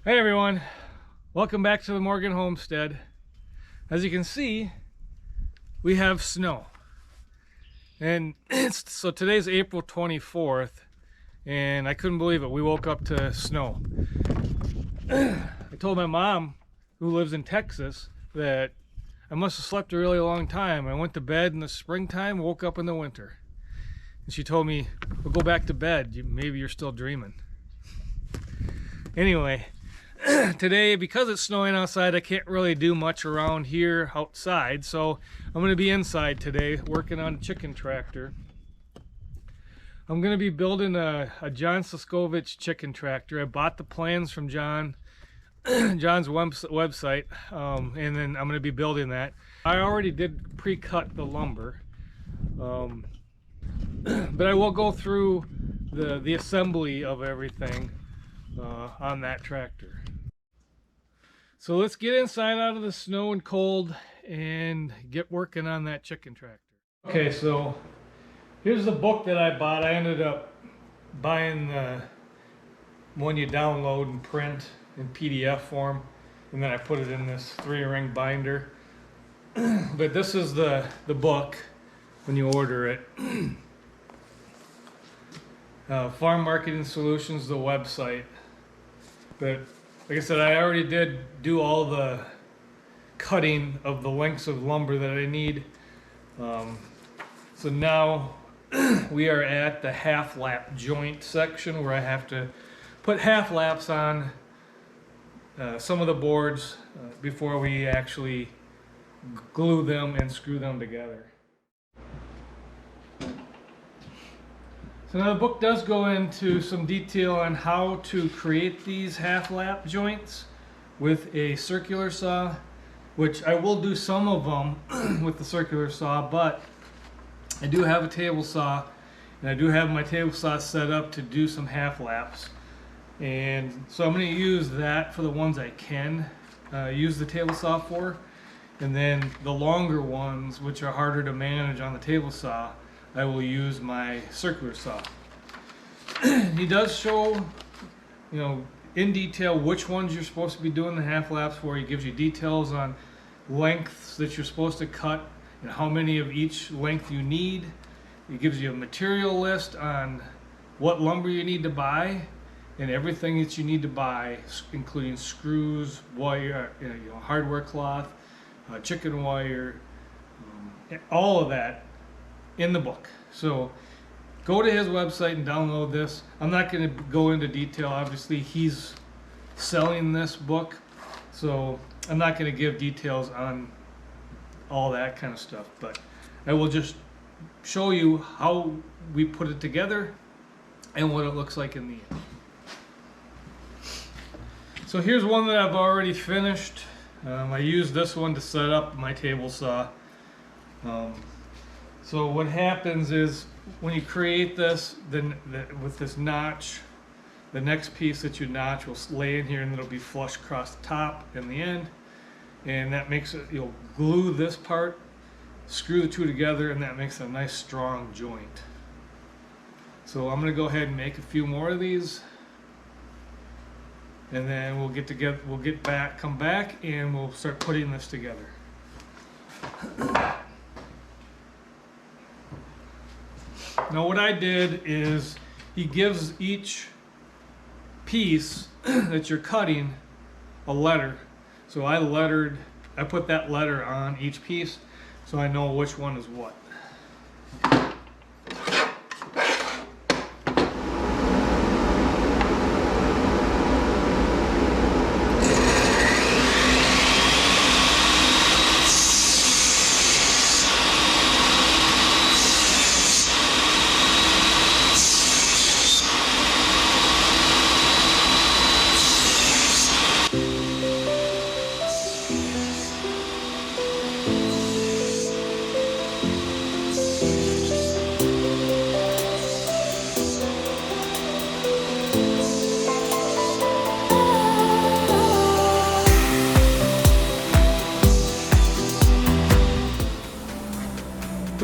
Hey everyone, welcome back to the Morgan homestead. As you can see, we have snow, and so today's April 24th, and I couldn't believe it. We woke up to snow. I told my mom, who lives in Texas, that I must have slept a really long time. I went to bed in the springtime, woke up in the winter, and she told me, "We'll go back to bed. Maybe you're still dreaming." Anyway, today, because it's snowing outside, I can't really do much around here outside, so I'm going to be inside today working on a chicken tractor. I'm going to be building a John Suscovich chicken tractor. I bought the plans from John's website, and then I'm going to be building that. I already did pre-cut the lumber, but I will go through the assembly of everything on that tractor. So let's get inside out of the snow and cold and get working on that chicken tractor. Okay, so here's the book that I bought. I ended up buying the one you download and print in PDF form, and then I put it in this 3-ring binder. But this is the book when you order it. Farm Marketing Solutions, the website. But like I said, I already did do all the cutting of the lengths of lumber that I need. So now we are at the half lap joint section where I have to put half laps on some of the boards before we actually glue them and screw them together. So now the book does go into some detail on how to create these half lap joints with a circular saw, which I will do some of them with the circular saw, but I do have a table saw, and I do have my table saw set up to do some half laps. And so I'm going to use that for the ones I can use the table saw for, and then the longer ones, which are harder to manage on the table saw, I will use my circular saw. He does show, in detail which ones you're supposed to be doing the half laps for. He gives you details on lengths that you're supposed to cut and how many of each length you need. He gives you a material list on what lumber you need to buy and everything that you need to buy, including screws, wire, hardware cloth, chicken wire, all of that in the book. So go to his website and download this. I'm not going to go into detail. Obviously, he's selling this book, so I'm not going to give details on all that kind of stuff, but I will just show you how we put it together and what it looks like in the end. So here's one that I've already finished. I used this one to set up my table saw. So what happens is when you create this, then with this notch, the next piece that you notch will lay in here, and it'll be flush across the top and the end, and that makes it, you'll glue this part, screw the two together, and that makes a nice strong joint. So I'm going to go ahead and make a few more of these, and then we'll come back and we'll start putting this together. Now what I did is he gives each piece that you're cutting a letter. So I put that letter on each piece so I know which one is what.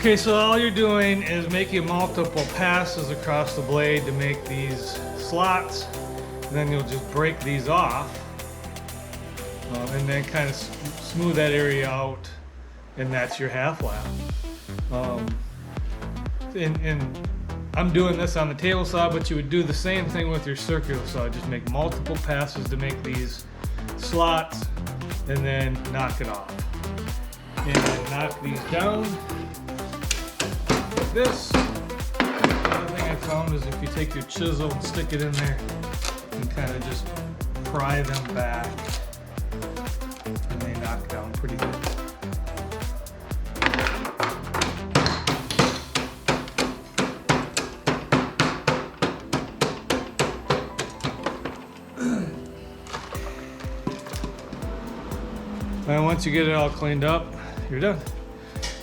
Okay, so all you're doing is making multiple passes across the blade to make these slots. And then you'll just break these off. and then kind of smooth that area out, and that's your half lap. And I'm doing this on the table saw, but you would do the same thing with your circular saw. Just make multiple passes to make these slots, and then knock it off. And then knock these down like this. Another thing I found is if you take your chisel and stick it in there, and kind of just pry them back, and they knock down pretty good. And once you get it all cleaned up, you're done.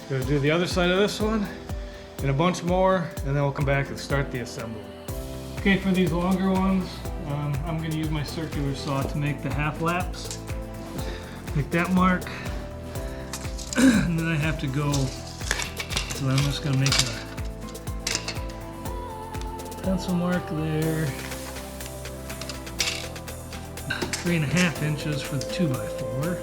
You're gonna do the other side of this one and a bunch more, and then we'll come back and start the assembly. Okay, for these longer ones, I'm gonna use my circular saw to make the half laps. Make that mark, and then I have to go, so I'm just gonna make a pencil mark there. 3.5 inches for the 2x4.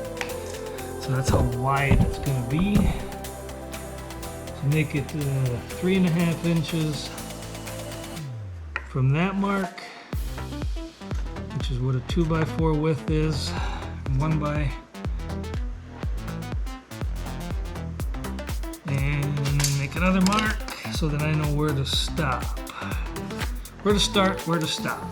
So that's how wide it's going to be. So make it 3.5 inches from that mark, which is what a 2x4 width is. And then make another mark so that I know where to stop. Where to start, where to stop.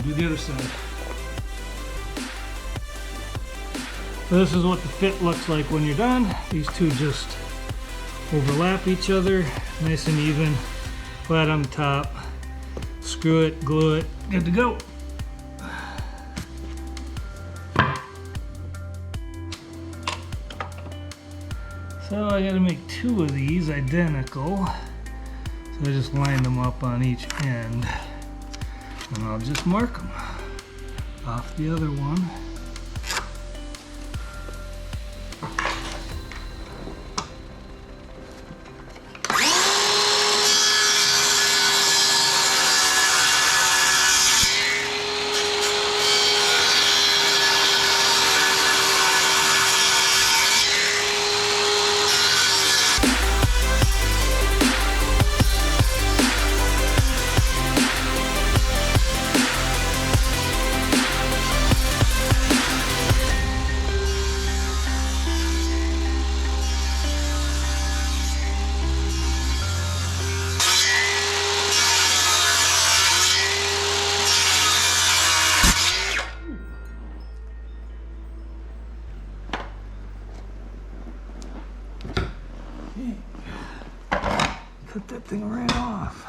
Do the other side. So this is what the fit looks like when you're done. These two just overlap each other, nice and even, flat on the top. Screw it, glue it, good to go. So I gotta make two of these identical. So I just line them up on each end. And I'll just mark them off the other one. Cut that thing right off.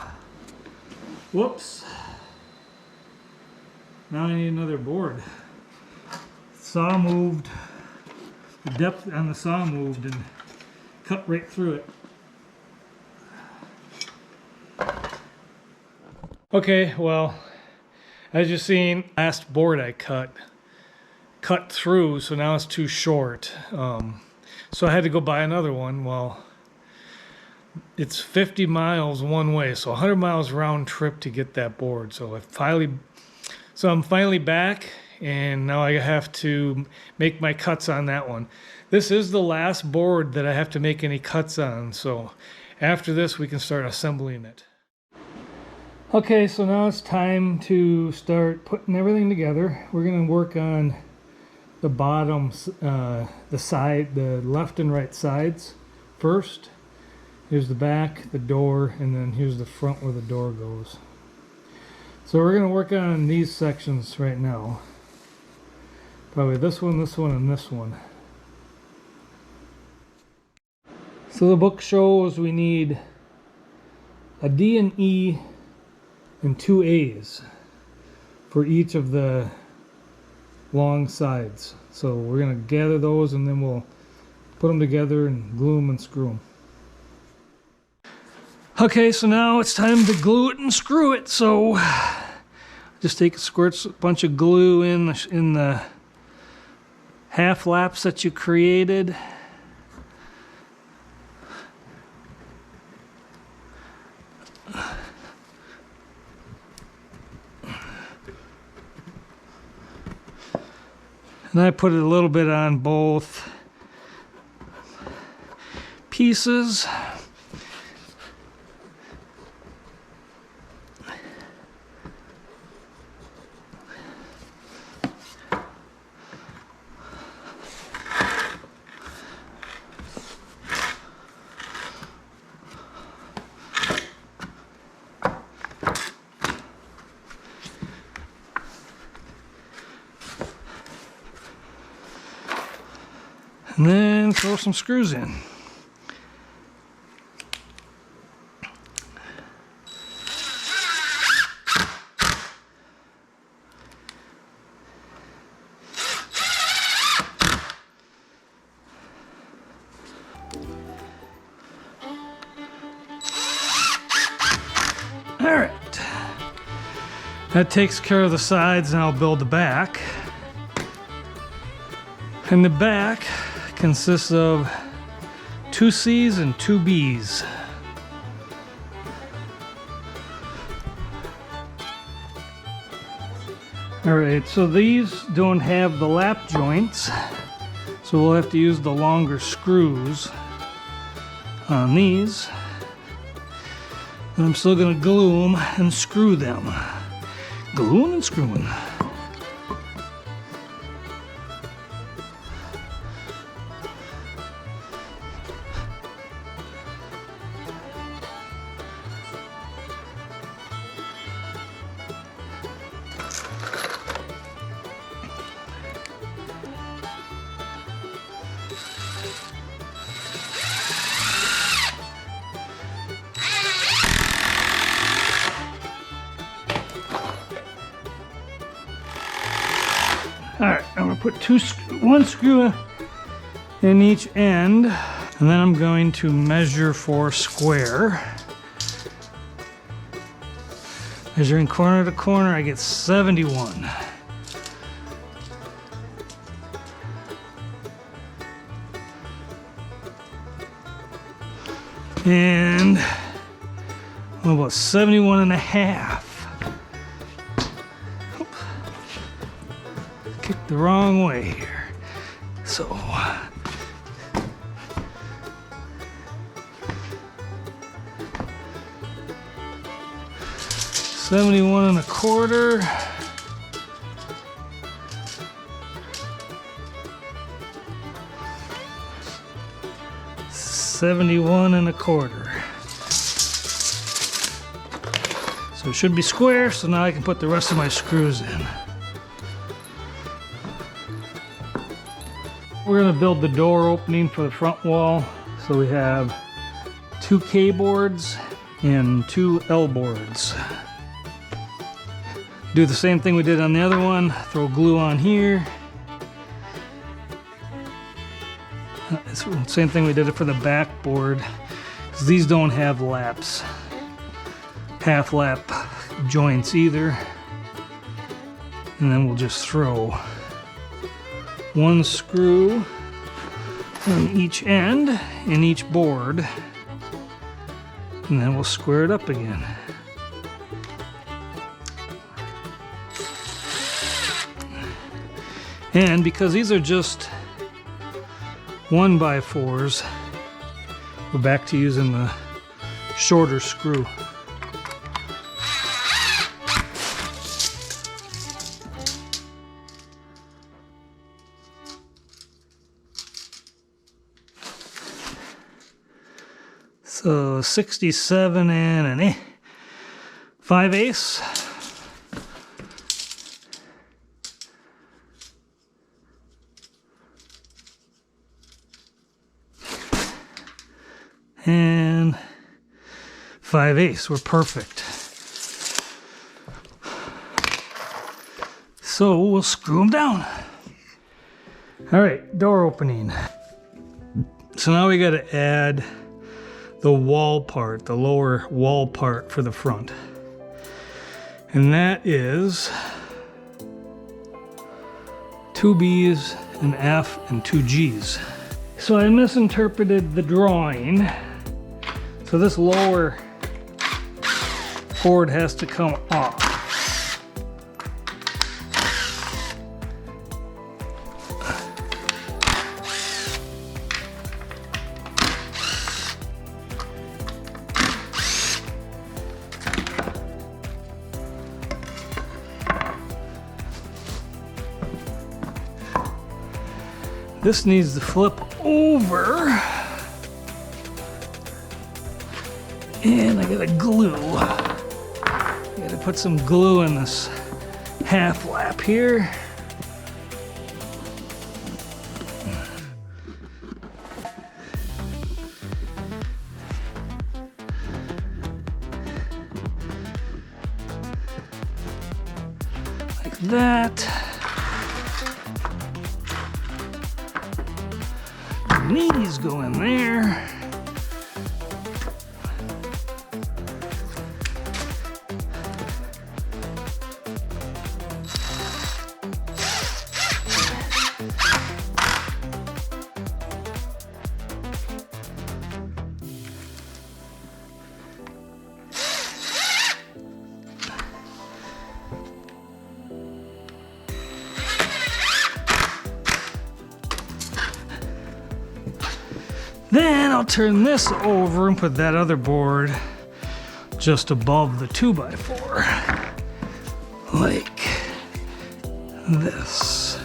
Whoops. Now I need another board. Saw moved. The depth on the saw moved and cut right through it. Okay, well, as you've seen, last board I cut through, so now it's too short. So I had to go buy another one. Well, it's 50 miles one way, so 100 miles round trip to get that board. So I'm finally back, and now I have to make my cuts on that one. This is the last board that I have to make any cuts on, so after this we can start assembling it. Okay, so now it's time to start putting everything together. We're going to work on the bottoms, the left and right sides first. Here's the back, the door, and then here's the front where the door goes. So we're going to work on these sections right now. Probably this one, and this one. So the book shows we need a D and E and 2 A's for each of the long sides. So we're going to gather those and then we'll put them together and glue them and screw them. Okay, so now it's time to glue it and screw it. So just squirts a bunch of glue in the half laps that you created. And I put it a little bit on both pieces. And then throw some screws in. All right. That takes care of the sides, and I'll build the back. And the back consists of 2 C's and 2 B's. Alright, so these don't have the lap joints, so we'll have to use the longer screws on these. And I'm still going to glue them and screw them. Gluing and screwing. Alright, I'm going to put one screw in each end, and then I'm going to measure for square. Measuring corner to corner, I get 71. And what about 71 and a half? Kicked the wrong way here. So 71 and a quarter. $71 and a quarter. So it should be square, so now I can put the rest of my screws in. We're going to build the door opening for the front wall. So we have 2 K boards and 2 L boards. Do the same thing we did on the other one. Throw glue on here. It's the same thing we did it for the back board, because these don't have laps, half lap joints either. And then we'll just throw 1 screw on each end in each board. And then we'll square it up again. And because these are just 1x4s, we're back to using the shorter screw. So 67 and an 5/8. And 5/8. We're perfect. So we'll screw them down. All right, door opening. So now we got to add the wall part, the lower wall part for the front. And that is 2 B's, an F, and 2 G's. So I misinterpreted the drawing. So this lower board has to come off. This needs to flip over. And I gotta glue. I gotta put some glue in this half lap here. Like that. Knees go in there. Then I'll turn this over and put that other board just above the 2x4, like this.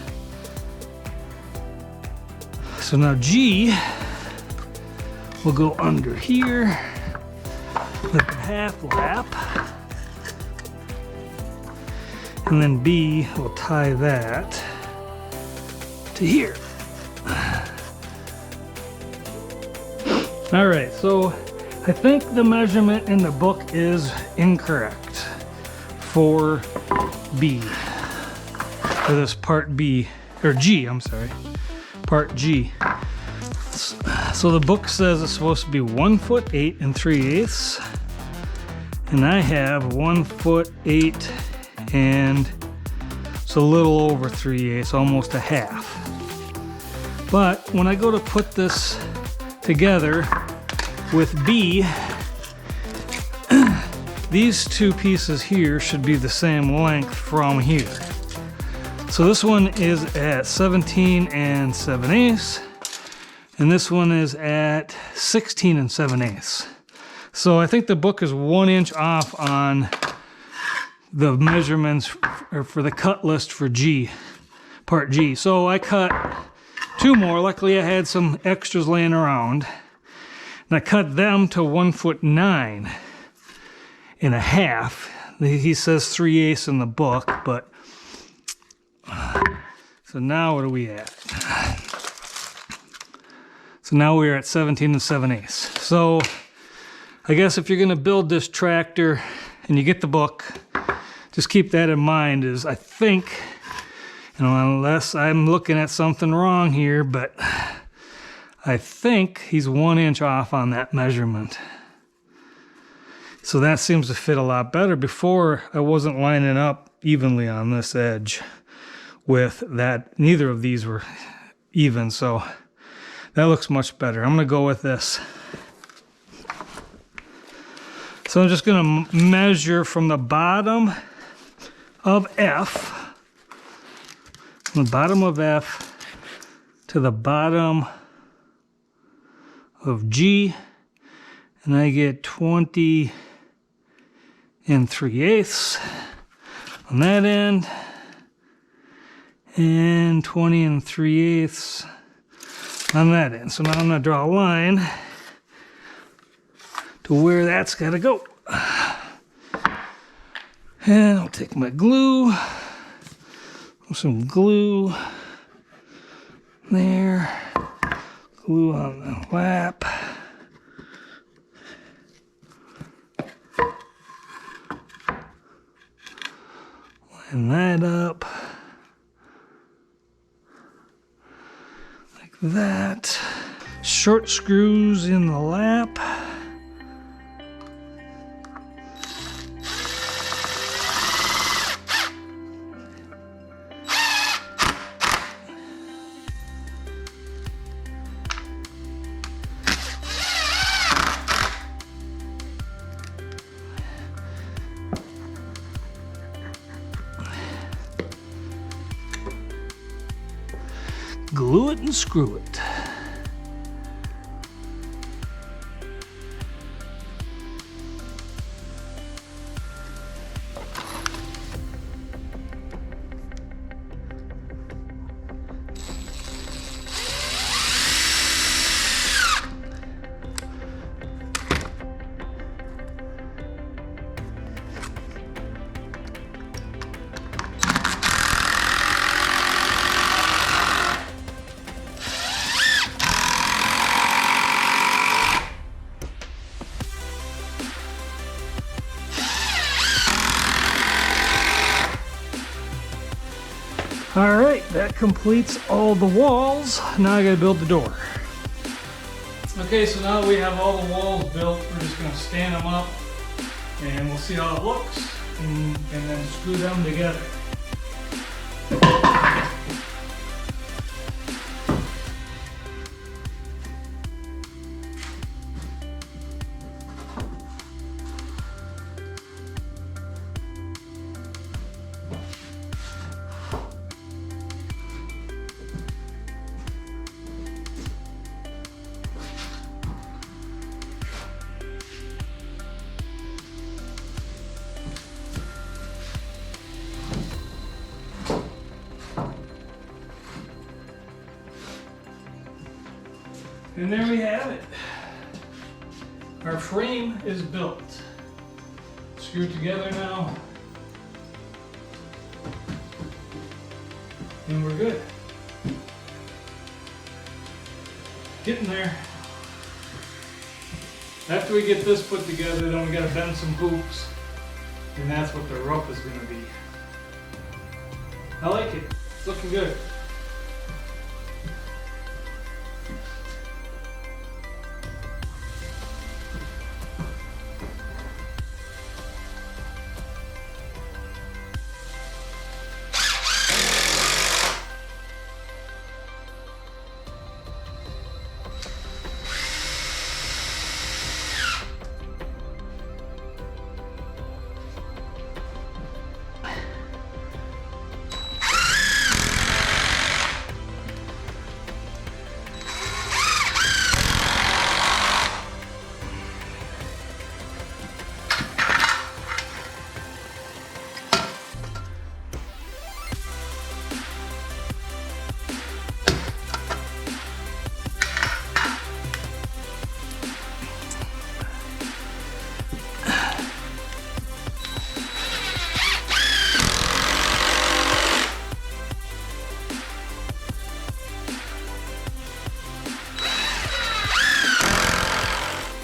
So now G will go under here with the half lap, and then B will tie that to here. All right, so I think the measurement in the book is incorrect for B, for this part B, or G, I'm sorry, part G. So the book says it's supposed to be 1 foot 8 3/8, and I have 1 foot 8 and it's a little over 3/8, almost a half. But when I go to put this together with B, these two pieces here should be the same length from here. So this one is at 17 7/8, and this one is at 16 7/8. So I think the book is 1 inch off on the measurements for the cut list for G, part G. So I cut 2 more. Luckily I had some extras laying around, and I cut them to 1 foot 9 1/2. He says 3/8 in the book, but so now what are we at? So now we're at 17 7/8. So I guess if you're going to build this tractor and you get the book, just keep that in mind. Is I think, you know, unless I'm looking at something wrong here, but I think he's 1 inch off on that measurement. So that seems to fit a lot better. Before, I wasn't lining up evenly on this edge with that. Neither of these were even, so that looks much better. I'm gonna go with this. So I'm just going to measure from the bottom of F, from the bottom of F to the bottom of G, and I get 20 3/8 on that end, and 20 3/8 on that end. So now I'm going to draw a line to where that's got to go. And I'll take my glue, some glue there, glue on the lap. Line that up like that. Short screws in the lap. Glue it and screw it. All right, that completes all the walls. Now I gotta build the door. Okay, so now that we have all the walls built, we're just gonna stand them up and we'll see how it looks and then screw them together. And there we have it. Our frame is built. Screwed together now. And we're good. Getting there. After we get this put together, then we gotta bend some hoops. And that's what the roof is gonna be. I like it. It's looking good.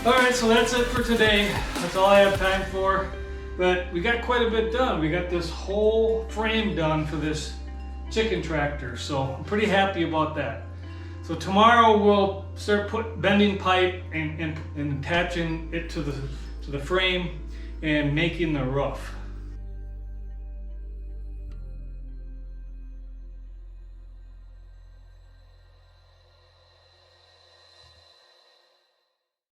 Alright, so that's it for today. That's all I have time for. But we got quite a bit done. We got this whole frame done for this chicken tractor, so I'm pretty happy about that. So tomorrow we'll start bending pipe and attaching it to the frame and making the roof.